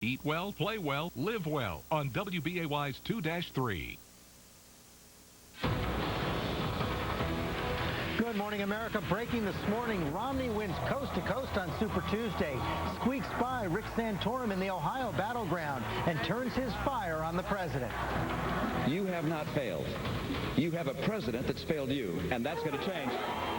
Eat well, play well, live well on WBAY's 2-3. Good morning, America. Breaking this morning, Romney wins coast to coast on Super Tuesday, squeaks by Rick Santorum in the Ohio battleground, and turns his fire on the president. You have not failed. You have a president that's failed you, and that's going to change.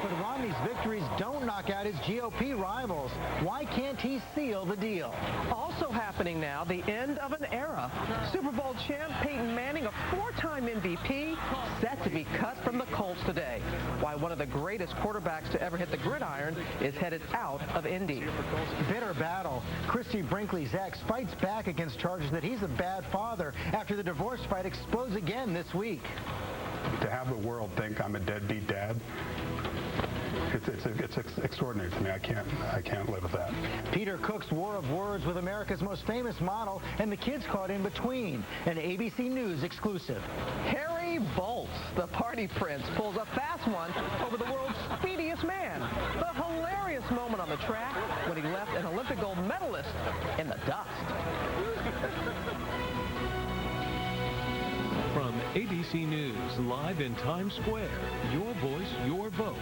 But Romney's victories don't knock out his GOP rivals. Why can't he seal the deal? Also happening now, the end of an era. Super Bowl champ Peyton Manning, a four-time MVP, set to be cut from the Colts today. Why one of the greatest quarterbacks to ever hit the gridiron is headed out of Indy. Bitter battle. Christy Brinkley's ex fights back against charges that he's a bad father after the divorce fight explodes again this week. To have the world think I'm a deadbeat dad, it's extraordinary to me. I can't live with that. Peter Cook's war of words with America's most famous model and the kids caught in between. An ABC News exclusive. Harry Bolt, the party prince, pulls a fast one over the world's speediest man. The hilarious moment on the track when he left an Olympic gold medalist in the dust. From ABC News, live in Times Square, your voice, your vote.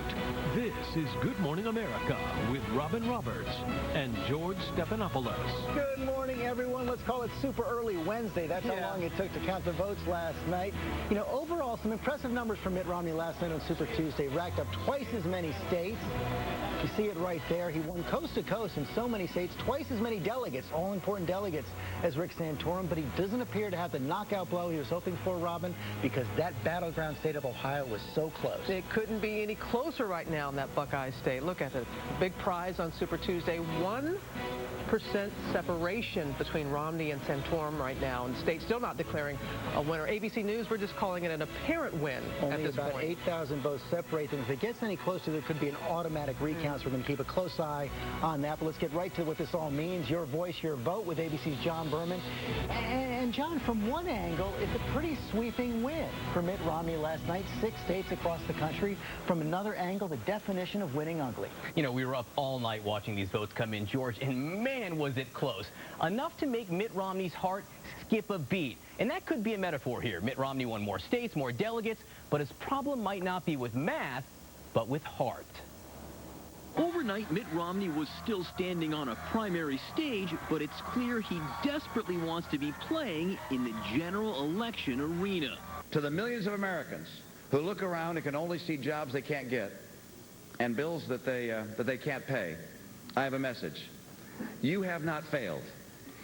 This is Good Morning America with Robin Roberts and George Stephanopoulos. Good morning, everyone. Let's call it Super Early Wednesday. That's how long it took to count the votes last night. You know, overall, some impressive numbers for Mitt Romney last night on Super Tuesday. Racked up twice as many states. You see it right there. He won coast to coast in so many states, twice as many delegates, all important delegates, as Rick Santorum, but he doesn't appear to have the knockout blow he was hoping for, Robin, because that battleground state of Ohio was so close. It couldn't be any closer right now in that Buckeye state. Look at the big prize on Super Tuesday. 1% separation between Romney and Santorum right now, and the state still not declaring a winner. ABC News, we're just calling it an apparent win at this point. Only about 8,000 votes separate them. If it gets any closer, there could be an automatic recount, so we're going to keep a close eye on that. But let's get right to what this all means. Your voice, your vote with ABC's John Berman. And John, from one angle, it's a pretty sweeping win for Mitt Romney last night. 6 states across the country. From another angle, the definition of winning ugly. You know, we were up all night watching these votes come in, George, and man, was it close. Enough to make Mitt Romney's heart skip a beat. And that could be a metaphor here. Mitt Romney won more states, more delegates, but his problem might not be with math, but with heart. Overnight, Mitt Romney was still standing on a primary stage, but it's clear he desperately wants to be playing in the general election arena. To the millions of Americans who look around and can only see jobs they can't get and bills that they can't pay, I have a message. You have not failed.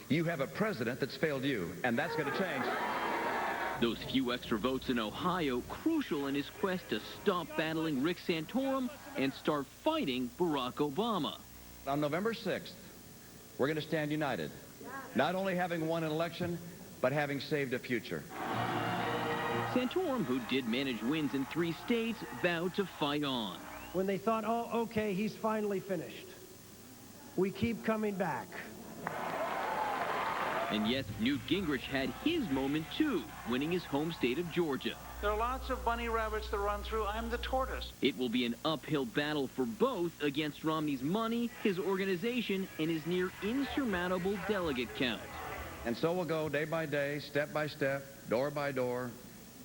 You have a president that's failed you, and that's going to change. Those few extra votes in Ohio, crucial in his quest to stop battling Rick Santorum and start fighting Barack Obama. On November 6th, we're going to stand united, not only having won an election, but having saved a future. Santorum, who did manage wins in 3 states, vowed to fight on. When they thought, oh, okay, he's finally finished, we keep coming back. And yes, Newt Gingrich had his moment, too, winning his home state of Georgia. There are lots of bunny rabbits that run through. I'm the tortoise. It will be an uphill battle for both against Romney's money, his organization, and his near insurmountable delegate count. And so we'll go day by day, step by step, door by door,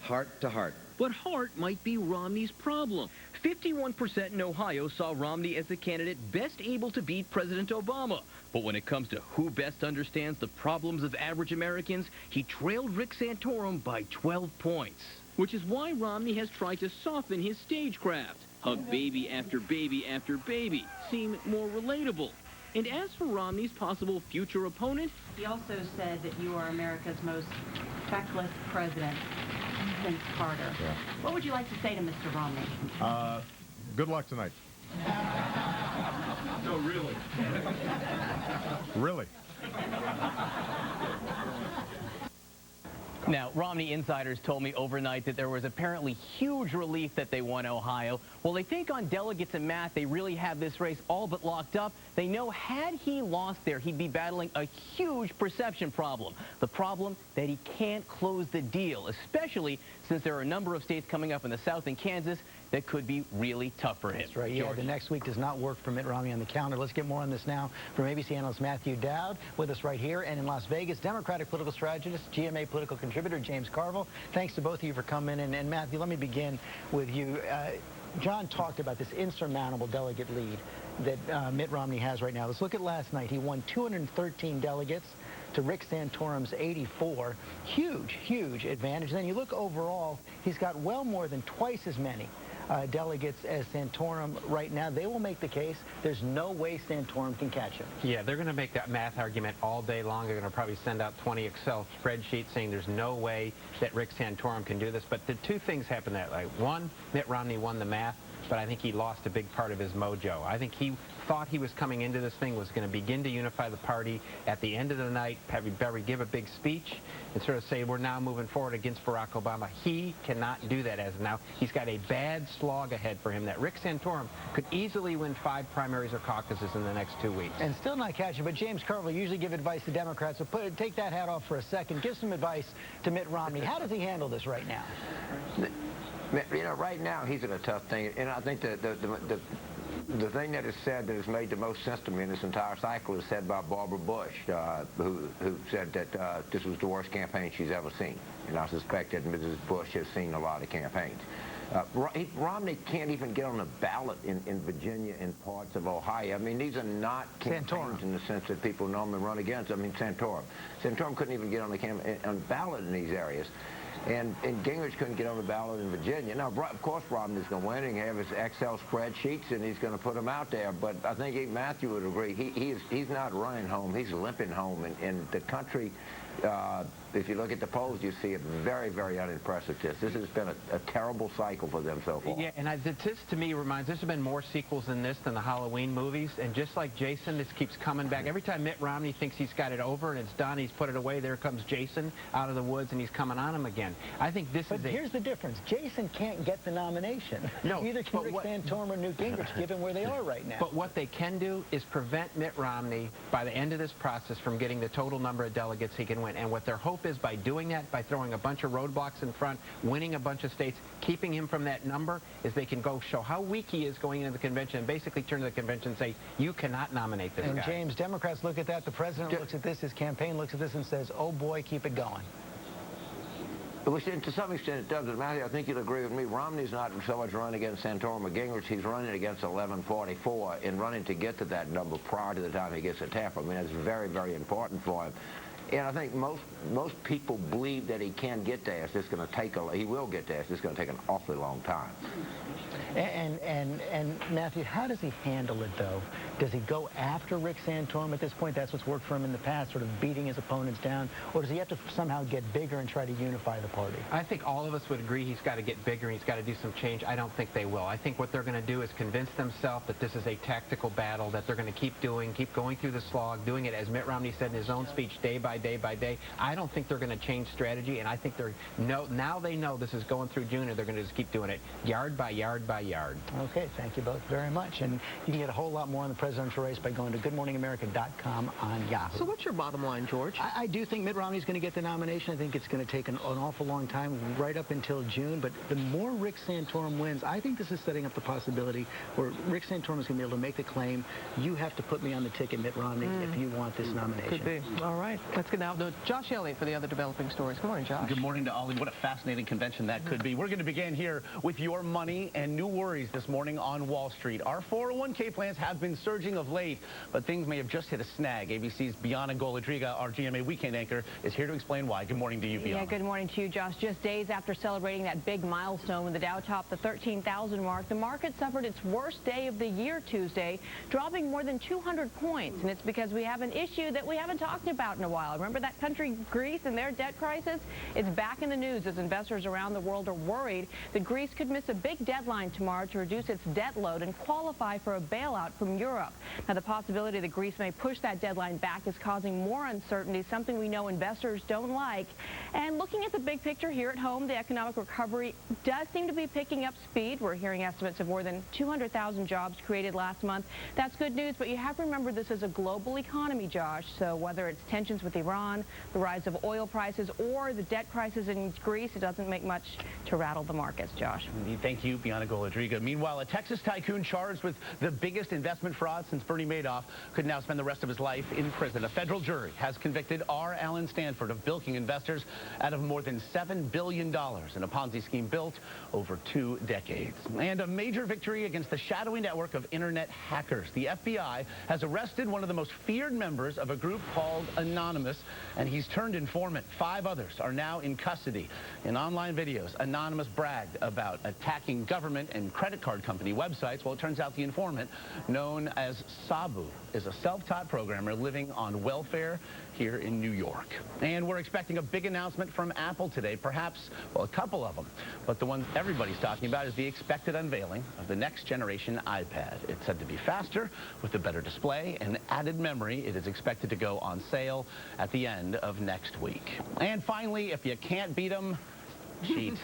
heart to heart. But heart might be Romney's problem. 51% in Ohio saw Romney as the candidate best able to beat President Obama. But when it comes to who best understands the problems of average Americans, he trailed Rick Santorum by 12 points. Which is why Romney has tried to soften his stagecraft. Hug baby after baby after baby. Seem more relatable. And as for Romney's possible future opponent, he also said that you are America's most feckless president since Carter. Yeah. What would you like to say to Mr. Romney? Good luck tonight. No, really. Really. Now, Romney insiders told me overnight that there was apparently huge relief that they won Ohio. Well, they think on delegates and math, they really have this race all but locked up. They know had he lost there, he'd be battling a huge perception problem. The problem that he can't close the deal, especially since there are a number of states coming up in the South and Kansas that could be really tough for him. That's right. Yeah, George. the next week does not work for Mitt Romney on the calendar. Let's get more on this now from ABC analyst Matthew Dowd with us right here. And in Las Vegas, Democratic political strategist, GMA political contributor James Carville. Thanks to both of you for coming in. And Matthew, let me begin with you. John talked about this insurmountable delegate lead that Mitt Romney has right now. Let's look at last night. He won 213 delegates to Rick Santorum's 84. Huge, huge advantage. Then you look overall, he's got well more than twice as many delegates as Santorum right now. They will make the case there's no way Santorum can catch him. Yeah, they're going to make that math argument all day long. They're going to probably send out 20 Excel spreadsheets saying there's no way that Rick Santorum can do this. But the two things happened that night. One, Mitt Romney won the math, but I think he lost a big part of his mojo. I think he thought he was coming into this thing, was going to begin to unify the party. At the end of the night, Barry give a big speech and sort of say, we're now moving forward against Barack Obama. He cannot do that as of now. He's got a bad slog ahead for him that Rick Santorum could easily win 5 primaries or caucuses in the next 2 weeks. And still not catching, but James Carville usually give advice to Democrats. So take that hat off for a second. Give some advice to Mitt Romney. How does he handle this right now? You know, right now he's in a tough thing, and I think the thing that is said that has made the most sense to me in this entire cycle is said by Barbara Bush, who said that this was the worst campaign she's ever seen. And I suspect that Mrs. Bush has seen a lot of campaigns. Romney can't even get on the ballot in Virginia and parts of Ohio. I mean, these are not campaigns in the sense that people normally run against. I mean, Santorum couldn't even get on the ballot in these areas. And Gingrich couldn't get on the ballot in Virginia. Now, of course, Romney's going to win. He can have his Excel spreadsheets, and he's going to put them out there. But I think Matthew would agree. He's not running home. He's limping home. And the country, if you look at the polls, you see it very, very unimpressive. This has been a terrible cycle for them so far. Yeah, and this to me reminds, there's been more sequels in this than the Halloween movies. And just like Jason, this keeps coming back. Every time Mitt Romney thinks he's got it over and it's done, he's put it away, there comes Jason out of the woods and he's coming on him again. I think this But here's the difference. Jason can't get the nomination. No. Neither can Rick Santorum or Newt Gingrich, given where they are right now. But what they can do is prevent Mitt Romney, by the end of this process, from getting the total number of delegates he can win. And what their hope is, by doing that, by throwing a bunch of roadblocks in front, winning a bunch of states, keeping him from that number, is they can go show how weak he is going into the convention and basically turn to the convention and say, you cannot nominate this guy. And James, Democrats look at that. The president looks at this. His campaign looks at this and says, oh, boy, keep it going. Which, to some extent, it does. Matthew, I think you'll agree with me. Romney's not so much running against Santorum or Gingrich. He's running against 1144 and running to get to that number prior to the time he gets to Tampa. I mean, that's very, very important for him. And I think most people believe that he can get there. It's just going to take he will get there. It's just going to take an awfully long time. And Matthew, how does he handle it, though? Does he go after Rick Santorum at this point? That's what's worked for him in the past, sort of beating his opponents down. Or does he have to somehow get bigger and try to unify the party? I think all of us would agree he's got to get bigger and he's got to do some change. I don't think they will. I think what they're going to do is convince themselves that this is a tactical battle, that they're going to keep going through the slog, doing it, as Mitt Romney said in his own speech, day by day by day. I don't think they're going to change strategy, and I think now they know this is going through June, and they're going to just keep doing it yard by yard by yard. Okay, thank you both very much. And you can get a whole lot more on the presidential race by going to goodmorningamerica.com on Yahoo. So what's your bottom line, George? I do think Mitt Romney's going to get the nomination. I think it's going to take an awful long time, right up until June. But the more Rick Santorum wins, I think this is setting up the possibility where Rick Santorum is going to be able to make the claim, you have to put me on the ticket, Mitt Romney, if you want this nomination. Could be. All right. Let's get now to Josh Elliott for the other developing stories. Good morning, Josh. Good morning to Ollie. What a fascinating convention that could be. We're going to begin here with your money and new worries this morning on Wall Street. Our 401k plans have been surging of late, but things may have just hit a snag. ABC's Bianna Golodriga, our GMA weekend anchor, is here to explain why. Good morning to you, Bianna. Yeah, good morning to you, Josh. Just days after celebrating that big milestone when the Dow topped the 13,000 mark, the market suffered its worst day of the year Tuesday, dropping more than 200 points. And it's because we have an issue that we haven't talked about in a while. Remember that country, Greece, and their debt crisis? It's back in the news as investors around the world are worried that Greece could miss a big deadline tomorrow to reduce its debt load and qualify for a bailout from Europe. up. Now, the possibility that Greece may push that deadline back is causing more uncertainty, something we know investors don't like. And looking at the big picture here at home, the economic recovery does seem to be picking up speed. We're hearing estimates of more than 200,000 jobs created last month. That's good news, but you have to remember this is a global economy, Josh. So whether it's tensions with Iran, the rise of oil prices, or the debt crisis in Greece, it doesn't make much to rattle the markets, Josh. Thank you, Bianca Goladriga. Meanwhile, a Texas tycoon charged with the biggest investment fraud since Bernie Madoff could now spend the rest of his life in prison. A federal jury has convicted R. Allen Stanford of bilking investors out of more than $7 billion in a Ponzi scheme built over 2 decades. And a major victory against the shadowy network of internet hackers. The FBI has arrested one of the most feared members of a group called Anonymous, and he's turned informant. 5 others are now in custody. In online videos, Anonymous bragged about attacking government and credit card company websites. Well, it turns out the informant, known as Sabu, is a self-taught programmer living on welfare here in New York. And we're expecting a big announcement from Apple today, perhaps, well, a couple of them. But the one everybody's talking about is the expected unveiling of the next generation iPad. It's said to be faster, with a better display and added memory. It is expected to go on sale at the end of next week. And finally, if you can't beat them, cheat.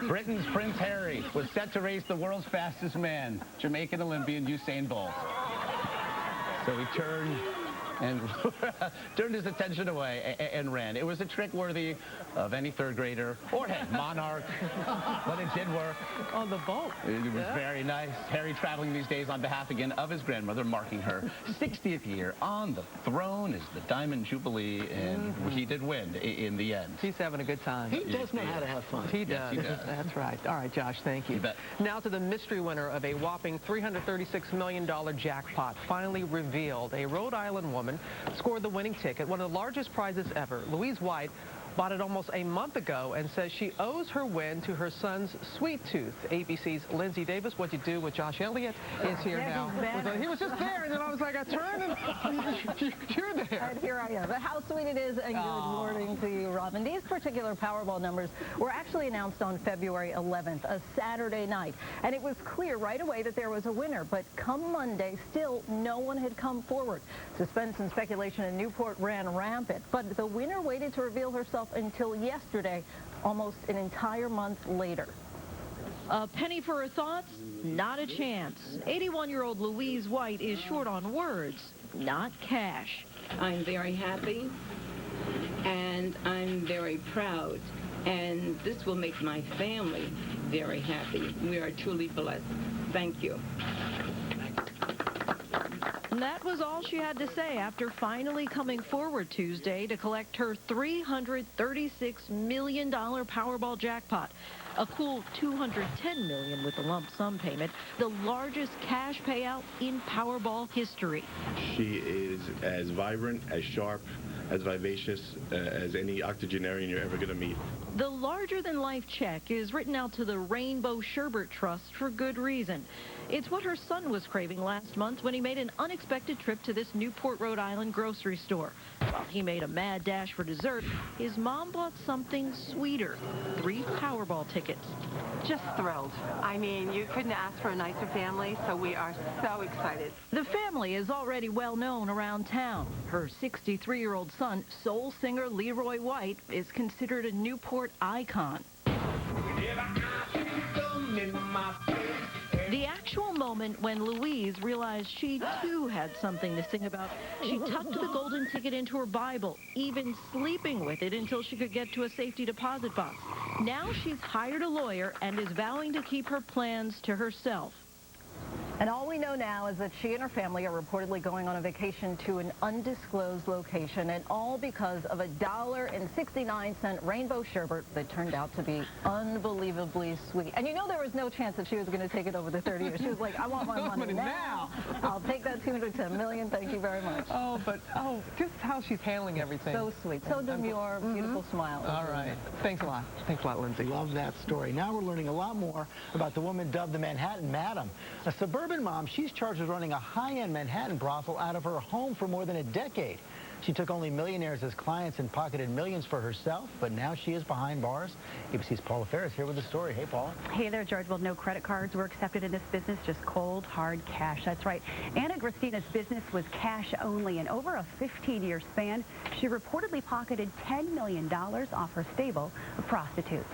Britain's Prince Harry was set to race the world's fastest man, Jamaican Olympian Usain Bolt. So he turned his attention away and ran. It was a trick worthy of any 3rd grader or, hey, monarch, but it did work. On the boat. It was very nice. Harry traveling these days on behalf again of his grandmother, marking her 60th year on the throne is the Diamond Jubilee, and he did win in the end. He's having a good time. He does know how to have fun. He does. Yes, he does. That's right. All right, Josh, thank you. You bet. Now to the mystery winner of a whopping $336 million jackpot, finally revealed. A Rhode Island woman scored the winning ticket, one of the largest prizes ever. Louise White bought it almost a month ago and says she owes her win to her son's sweet tooth. ABC's Lindsay Davis, What You Do with Josh Elliott, is here now. He was just there, and then I was like, I turned, and you're there. And here I am. But how sweet it is, and good morning to you, Robin. These particular Powerball numbers were actually announced on February 11th, a Saturday night, and it was clear right away that there was a winner. But come Monday, still no one had come forward. Suspense and speculation in Newport ran rampant, but the winner waited to reveal herself until yesterday, almost an entire month later. A penny for her thoughts? Not a chance. 81-year-old Louise White is short on words, not cash. I'm very happy, and I'm very proud, and this will make my family very happy. We are truly blessed. Thank you. And that was all she had to say after finally coming forward Tuesday to collect her $336 million Powerball jackpot. A cool $210 million with the lump sum payment, the largest cash payout in Powerball history. She is as vibrant, as sharp, as vivacious as any octogenarian you're ever going to meet. The larger-than-life check is written out to the Rainbow Sherbert Trust for good reason. It's what her son was craving last month when he made an unexpected trip to this Newport, Rhode Island grocery store. While he made a mad dash for dessert, his mom bought something sweeter, 3 Powerball tickets. Just thrilled. I mean, you couldn't ask for a nicer family, so we are so excited. The family is already well known around town. Her 63-year-old son, soul singer Leroy White, is considered a Newport icon. The actual moment when Louise realized she, too, had something to sing about, she tucked the golden ticket into her Bible, even sleeping with it until she could get to a safety deposit box. Now she's hired a lawyer and is vowing to keep her plans to herself. And all we know now is that she and her family are reportedly going on a vacation to an undisclosed location, and all because of a $1.69 rainbow sherbet that turned out to be unbelievably sweet. And you know there was no chance that she was going to take it over the 30 years. She was like, I want my money now. I'll take that $210 million. Thank you very much. Just how she's handling everything. So sweet. So demure, beautiful smile. All right. Thanks a lot. Thanks a lot, Lindsay. Love that story. Now we're learning a lot more about the woman dubbed the Manhattan Madam. A suburban mom, she's charged with running a high-end Manhattan brothel out of her home for more than a decade. She took only millionaires as clients and pocketed millions for herself, but now she is behind bars. ABC's Paula Ferris here with the story. Hey, Paula. Hey there, George. Well, no credit cards were accepted in this business, just cold, hard cash. That's right. Anna Christina's business was cash only, and over a 15-year span, she reportedly pocketed $10 million off her stable of prostitutes.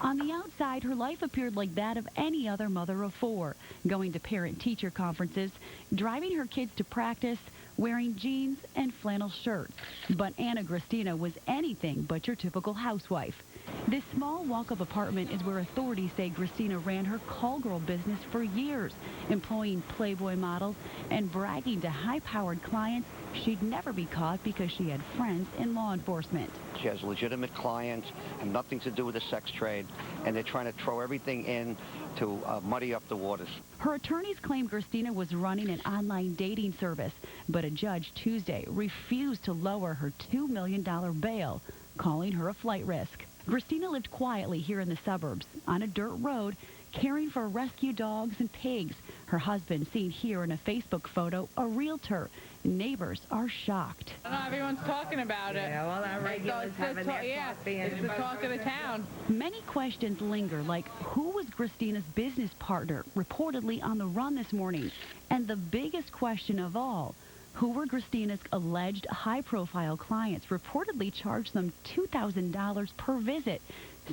On the outside, her life appeared like that of any other mother of four, going to parent-teacher conferences, driving her kids to practice, wearing jeans and flannel shirts. But Anna Christina was anything but your typical housewife. This small walk-up apartment is where authorities say Christina ran her call girl business for years, employing Playboy models and bragging to high-powered clients she'd never be caught because she had friends in law enforcement. She has legitimate clients, have nothing to do with the sex trade, and they're trying to throw everything in to muddy up the waters. Her attorneys claim Christina was running an online dating service, but a judge Tuesday refused to lower her $2 million bail, calling her a flight risk. Christina lived quietly here in the suburbs, on a dirt road, caring for rescue dogs and pigs. Her husband, seen here in a Facebook photo, a realtor. Neighbors are shocked. Everyone's talking about it. Yeah, well, our regulars having their coffee. It's the talk of the town. Many questions linger, like who was Christina's business partner, reportedly on the run this morning? And the biggest question of all, who were Christina's alleged high-profile clients, reportedly charged them $2,000 per visit,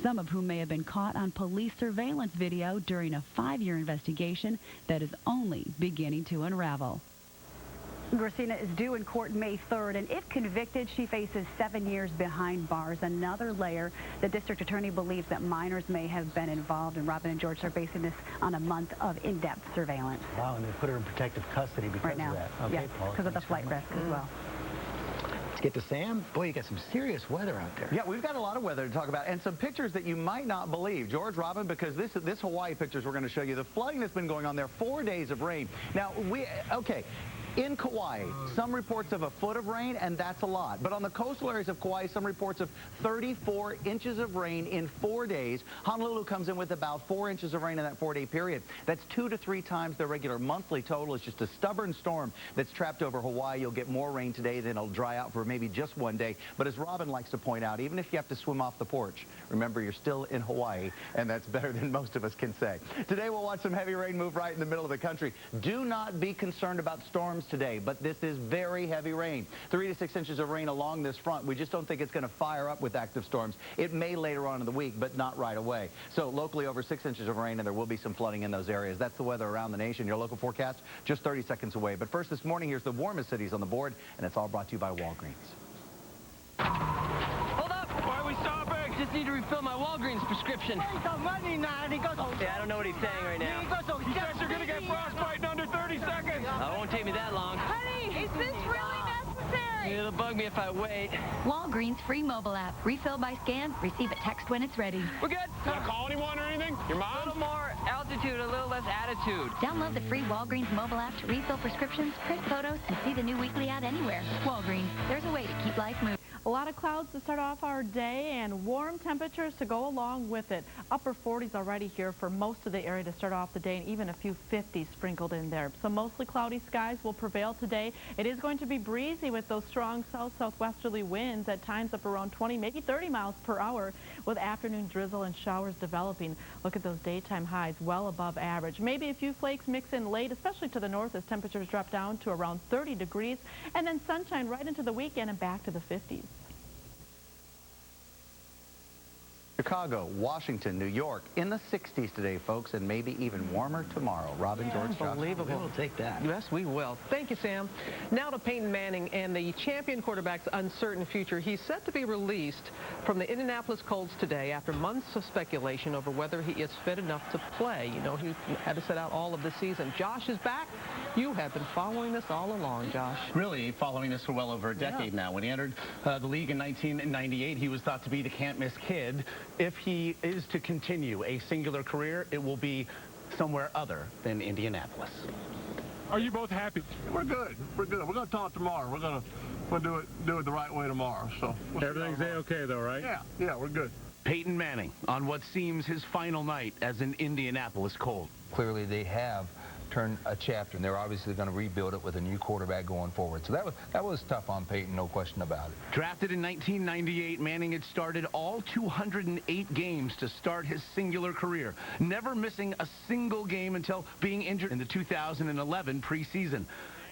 some of whom may have been caught on police surveillance video during a 5-year investigation that is only beginning to unravel. Christina is due in court May 3rd, and if convicted, she faces 7 years behind bars. Another layer, the district attorney believes that minors may have been involved, and Robin and George are basing this on a month of in-depth surveillance. Wow, and they put her in protective custody because right now. of that. Okay, yes, Paul, because of the flight risk as well. Let's get to Sam. Boy, you got some serious weather out there. Yeah, we've got a lot of weather to talk about and some pictures that you might not believe. George, Robin, because this Hawaii pictures we're going to show you, the flooding that's been going on there, 4 days of rain. Now, in Kauai, some reports of a foot of rain, and that's a lot. But on the coastal areas of Kauai, some reports of 34 inches of rain in 4 days. Honolulu comes in with about 4 inches of rain in that 4-day period. That's 2 to 3 times their regular monthly total. It's just a stubborn storm that's trapped over Hawaii. You'll get more rain today, then it'll dry out for maybe just 1 day. But as Robin likes to point out, even if you have to swim off the porch, remember you're still in Hawaii, and that's better than most of us can say. Today we'll watch some heavy rain move right in the middle of the country. Do not be concerned about storms today, but this is very heavy rain. 3 to 6 inches of rain along this front. We just don't think it's going to fire up with active storms. It may later on in the week, but not right away. So locally over 6 inches of rain, and there will be some flooding in those areas. That's the weather around the nation. Your local forecast just 30 seconds away. But first this morning, here's the warmest cities on the board, and it's all brought to you by Walgreens. Hold up! Why are we stopping? Just need to refill my Walgreens prescription. Yeah, I don't know what he's saying right now. You guys are going to get frostbite in under 30 seconds. It won't take me that long. Honey, is this really necessary? It'll bug me if I wait. Walgreens free mobile app. Refill by scan. Receive a text when it's ready. We're good. Want to call anyone or anything? Your mom? A little more altitude, a little less attitude. Download the free Walgreens mobile app to refill prescriptions, print photos, and see the new weekly ad anywhere. Walgreens. There's a way to keep life moving. A lot of clouds to start off our day and warm temperatures to go along with it. Upper 40s already here for most of the area to start off the day, and even a few 50s sprinkled in there. So mostly cloudy skies will prevail today. It is going to be breezy with those strong south-southwesterly winds at times up around 20, maybe 30 miles per hour, with afternoon drizzle and showers developing. Look at those daytime highs well above average. Maybe a few flakes mix in late, especially to the north as temperatures drop down to around 30 degrees, and then sunshine right into the weekend and back to the 50s. Chicago, Washington, New York, in the 60s today, folks, and maybe even warmer tomorrow. Robin, George, Josh. Unbelievable. We will take that. Yes, we will. Thank you, Sam. Now to Peyton Manning and the champion quarterback's uncertain future. He's set to be released from the Indianapolis Colts today after months of speculation over whether he is fit enough to play. You know, he had to sit out all of the season. Josh is back. You have been following this all along, Josh. Really following this for well over a decade now. When he entered the league in 1998, he was thought to be the can't-miss kid. If he is to continue a singular career, it will be somewhere other than Indianapolis. Are you both happy? We're good. We're good. We're going to talk tomorrow. We're going to do it the right way tomorrow. So everything's okay though, right? Yeah, we're good. Peyton Manning on what seems his final night as an Indianapolis Colt. Clearly they have turn a chapter, and they're obviously going to rebuild it with a new quarterback going forward. So that was tough on Peyton, no question about it. Drafted in 1998, Manning had started all 208 games to start his singular career, never missing a single game until being injured in the 2011 preseason.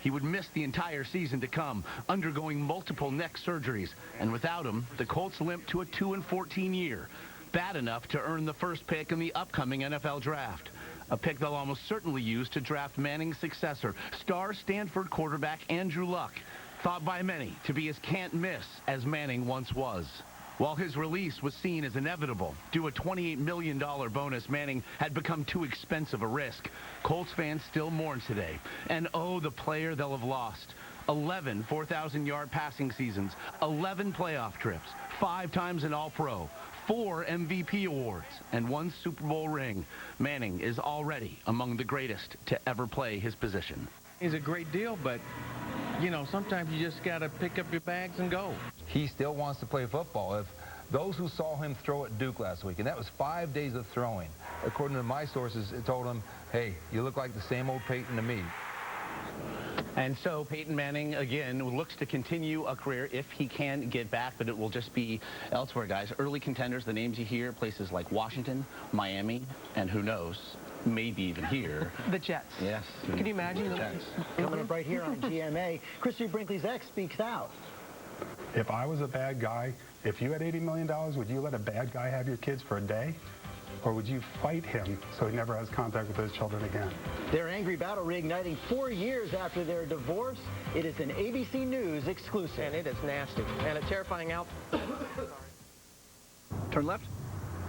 He would miss the entire season to come, undergoing multiple neck surgeries. And without him, the Colts limped to a 2-14 year. Bad enough to earn the first pick in the upcoming NFL draft. A pick they'll almost certainly use to draft Manning's successor, star Stanford quarterback Andrew Luck, thought by many to be as can't-miss as Manning once was. While his release was seen as inevitable, due a $28 million bonus, Manning had become too expensive a risk. Colts fans still mourn today. And oh, the player they'll have lost. 11 4,000-yard passing seasons, 11 playoff trips, 5 times an All-Pro, 4 MVP awards, and 1 Super Bowl ring. Manning is already among the greatest to ever play his position. He's a great deal, but, you know, sometimes you just got to pick up your bags and go. He still wants to play football. If those who saw him throw at Duke last week, and that was 5 days of throwing, according to my sources, it told him, hey, you look like the same old Peyton to me. And so Peyton Manning, again, looks to continue a career if he can get back, but it will just be elsewhere, guys. Early contenders, the names you hear, places like Washington, Miami, and who knows, maybe even here. The Jets. Yes. Can you imagine the Jets? Coming up right here on GMA, Christy Brinkley's ex speaks out. If I was a bad guy, if you had $80 million, would you let a bad guy have your kids for a day? Or would you fight him so he never has contact with his children again? Their angry battle reigniting 4 years after their divorce. It is an ABC News exclusive. And it is nasty. And a terrifying out. Turn left.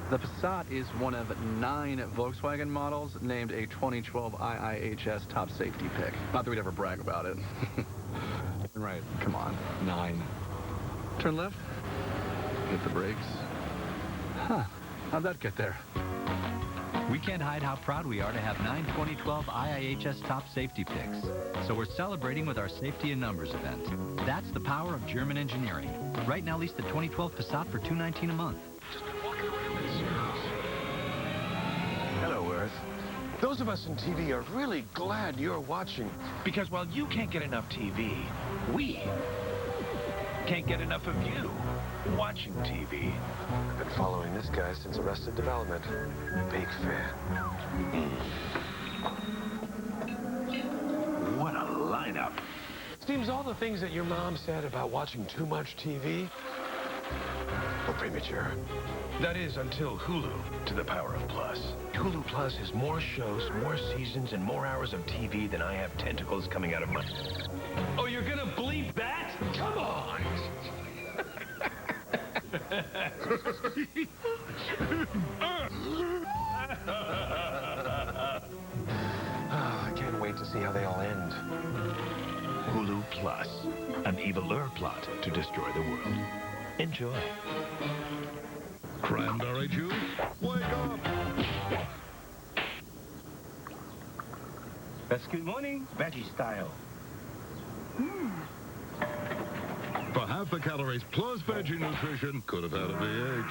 The Passat is one of 9 Volkswagen models named a 2012 IIHS top safety pick. Not that we'd ever brag about it. Right, come on, 9. Turn left. Hit the brakes. Huh, how'd that get there? We can't hide how proud we are to have 9 2012 IIHS top safety picks. So we're celebrating with our Safety in Numbers event. That's the power of German engineering. Right now, lease the 2012 Passat for $219 a month. Hello, Earth. Those of us in TV are really glad you're watching, because while you can't get enough TV, we can't get enough of you watching TV. I've been following this guy since Arrested Development. Big fan. What a lineup. Seems all the things that your mom said about watching too much TV were premature. That is, until Hulu to the power of Plus. Hulu Plus has more shows, more seasons, and more hours of TV than I have tentacles coming out of my... Oh, you're gonna bleep that? Come on! I can't wait to see how they all end. Hulu Plus, an eviler plot to destroy the world. Enjoy. Cranberry juice? Wake up! That's good morning, veggie style. For half the calories plus veggie nutrition, could have had a V8.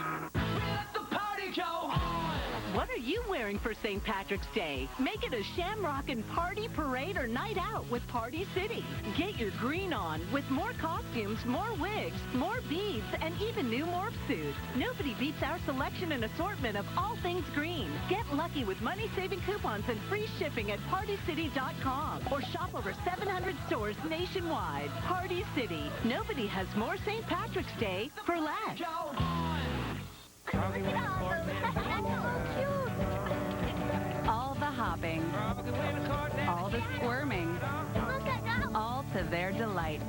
What are you wearing for St. Patrick's Day? Make it a shamrockin' party, parade, or night out with Party City. Get your green on with more costumes, more wigs, more beads, and even new morph suits. Nobody beats our selection and assortment of all things green. Get lucky with money-saving coupons and free shipping at partycity.com or shop over 700 stores nationwide. Party City. Nobody has more St. Patrick's Day for less. All the hopping, all the squirming, all to their delight.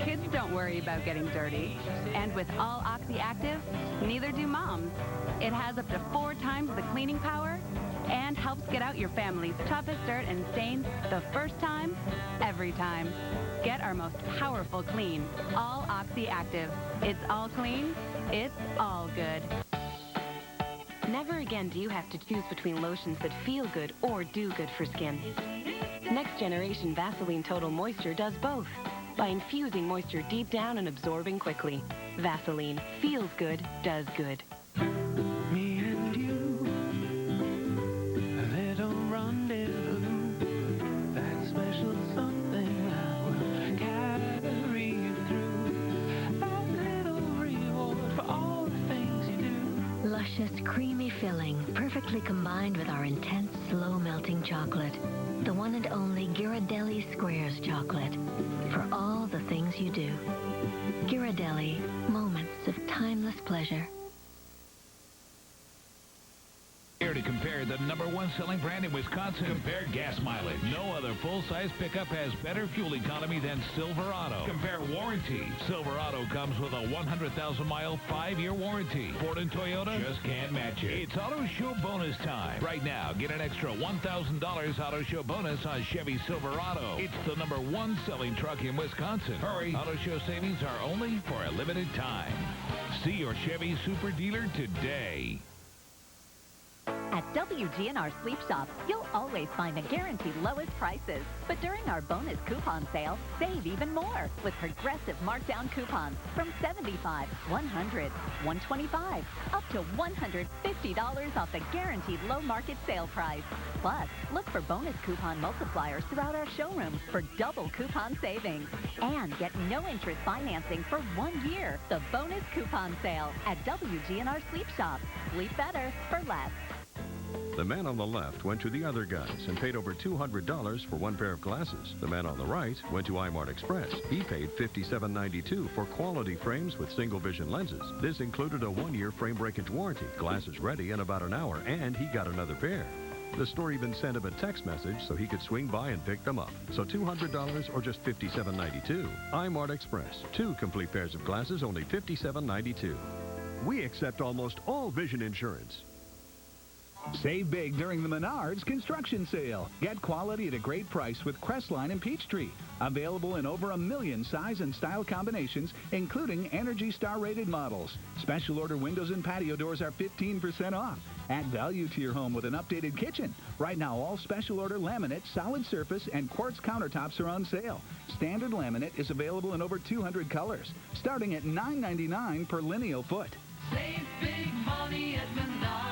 Kids don't worry about getting dirty. And with All Oxy Active, neither do moms. It has up to 4 times the cleaning power and helps get out your family's toughest dirt and stains the first time, every time. Get our most powerful clean, All Oxy Active. It's all clean, it's all good. Never again do you have to choose between lotions that feel good or do good for skin. Next Generation Vaseline Total Moisture does both by infusing moisture deep down and absorbing quickly. Vaseline feels good, does good. Me and you, a little rendezvous. luscious, creamy filling, perfectly combined with our intense, slow-melting chocolate. The one and only Ghirardelli Squares chocolate. For all the things you do. Ghirardelli, moments of timeless pleasure. Here to compare the #1 selling brand in Wisconsin. Compare gas mileage. No other full-size pickup has better fuel economy than Silverado. Compare warranty. Silverado comes with a 100,000-mile, 5-year warranty. Ford and Toyota just can't match it. It's Auto Show bonus time. Right now, get an extra $1,000 Auto Show bonus on Chevy Silverado. It's the #1 selling truck in Wisconsin. Hurry. Auto Show savings are only for a limited time. See your Chevy Super dealer today. At WGNR Sleep Shop, you'll always find the guaranteed lowest prices. But during our bonus coupon sale, save even more with progressive markdown coupons from $75, $100, $125, up to $150 off the guaranteed low market sale price. Plus, look for bonus coupon multipliers throughout our showroom for double coupon savings. And get no interest financing for 1 year. The bonus coupon sale at WGNR Sleep Shop. Sleep better for less. The man on the left went to the other guys and paid over $200 for one pair of glasses. The man on the right went to iMart Express. He paid $57.92 for quality frames with single vision lenses. This included a 1-year frame breakage warranty, glasses ready in about an hour, and he got another pair. The store even sent him a text message so he could swing by and pick them up. So $200 or just $57.92. iMart Express. 2 complete pairs of glasses, only $57.92. We accept almost all vision insurance. Save big during the Menards construction sale. Get quality at a great price with Crestline and Peachtree. Available in over 1 million size and style combinations, including Energy Star rated models. Special order windows and patio doors are 15% off. Add value to your home with an updated kitchen. Right now, all special order laminate, solid surface, and quartz countertops are on sale. Standard laminate is available in over 200 colors, starting at $9.99 per lineal foot. Save big money at Menards.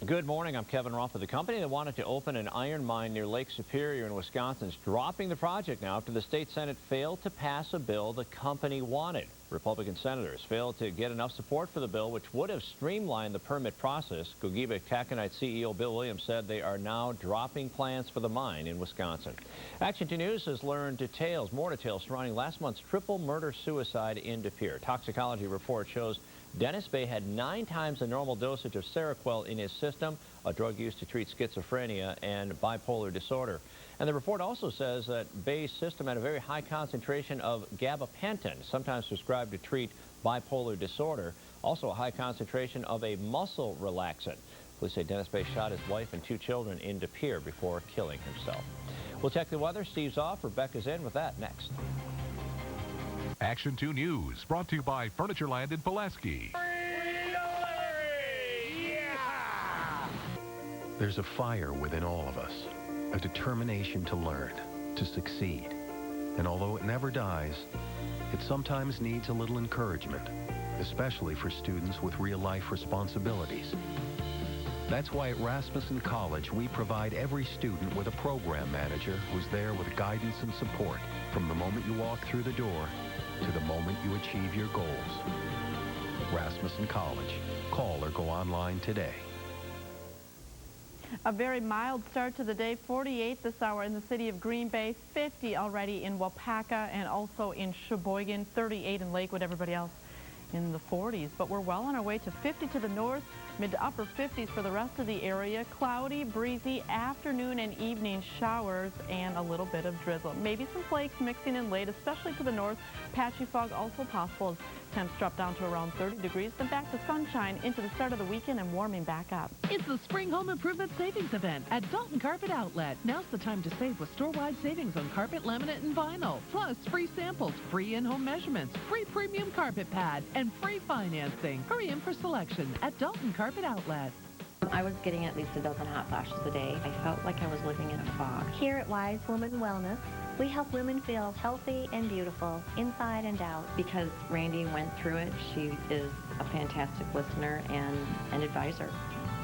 Good morning. I'm Kevin Ruff of the company that wanted to open an iron mine near Lake Superior in Wisconsin is dropping the project now after the state Senate failed to pass a bill the company wanted. Republican senators failed to get enough support for the bill, which would have streamlined the permit process. Gogebic Taconite CEO Bill Williams said they are now dropping plans for the mine in Wisconsin. Action 2 News has learned more details surrounding last month's triple murder-suicide in De Pere. Toxicology report shows Dennis Bay had 9 times the normal dosage of Seroquel in his system, a drug used to treat schizophrenia and bipolar disorder. And the report also says that Bay's system had a very high concentration of gabapentin, sometimes prescribed to treat bipolar disorder, also a high concentration of a muscle relaxant. Police say Dennis Bay shot his wife and 2 children in De Pere before killing himself. We'll check the weather. Steve's off. Rebecca's in with that next. Action 2 News, brought to you by Furniture Land in Pulaski. There's a fire within all of us, a determination to learn, to succeed. And although it never dies, it sometimes needs a little encouragement, especially for students with real-life responsibilities. That's why at Rasmussen College, we provide every student with a program manager who's there with guidance and support from the moment you walk through the door to the moment you achieve your goals. Rasmussen College. Call or go online today. A very mild start to the day, 48 this hour in the city of Green Bay, 50 already in Wapaka and also in Sheboygan, 38 in Lakewood, everybody else in the 40s. But we're well on our way to 50 to the north, mid to upper 50s for the rest of the area. Cloudy, breezy, afternoon and evening showers and a little bit of drizzle. Maybe some flakes mixing in late, especially to the north. Patchy fog also possible as temps drop down to around 30 degrees. Then back to sunshine into the start of the weekend and warming back up. It's the Spring Home Improvement Savings Event at Dalton Carpet Outlet. Now's the time to save with store-wide savings on carpet, laminate, and vinyl. Plus, free samples, free in-home measurements, free premium carpet pad, and free financing. Hurry in for selection at Dalton Carpet Outlet. I was getting at least a dozen hot flashes a day. I felt like I was living in a fog. Here at Wise Woman Wellness, we help women feel healthy and beautiful, inside and out. Because Randy went through it, she is a fantastic listener and an advisor.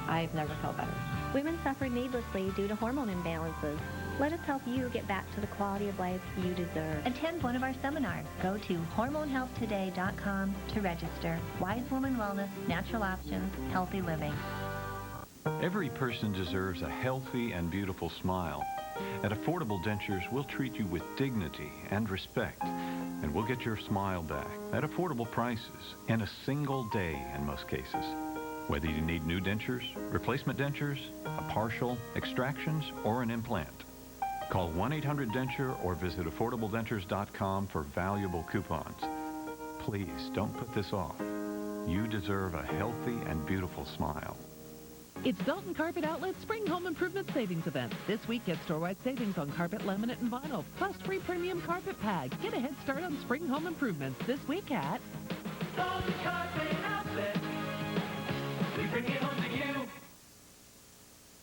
I've never felt better. Women suffer needlessly due to hormone imbalances. Let us help you get back to the quality of life you deserve. Attend one of our seminars. Go to hormonehealthtoday.com to register. Wise Woman Wellness, Natural Options, Healthy Living. Every person deserves a healthy and beautiful smile. At Affordable Dentures, we'll treat you with dignity and respect, and we'll get your smile back at affordable prices in a single day in most cases. Whether you need new dentures, replacement dentures, a partial, extractions, or an implant. Call 1-800-DENTURE or visit AffordableDentures.com for valuable coupons. Please don't put this off. You deserve a healthy and beautiful smile. It's Dalton Carpet Outlet's Spring Home Improvement Savings Event. This week, get store-wide savings on carpet, laminate, and vinyl, plus free premium carpet pad. Get a head start on spring home improvements this week at...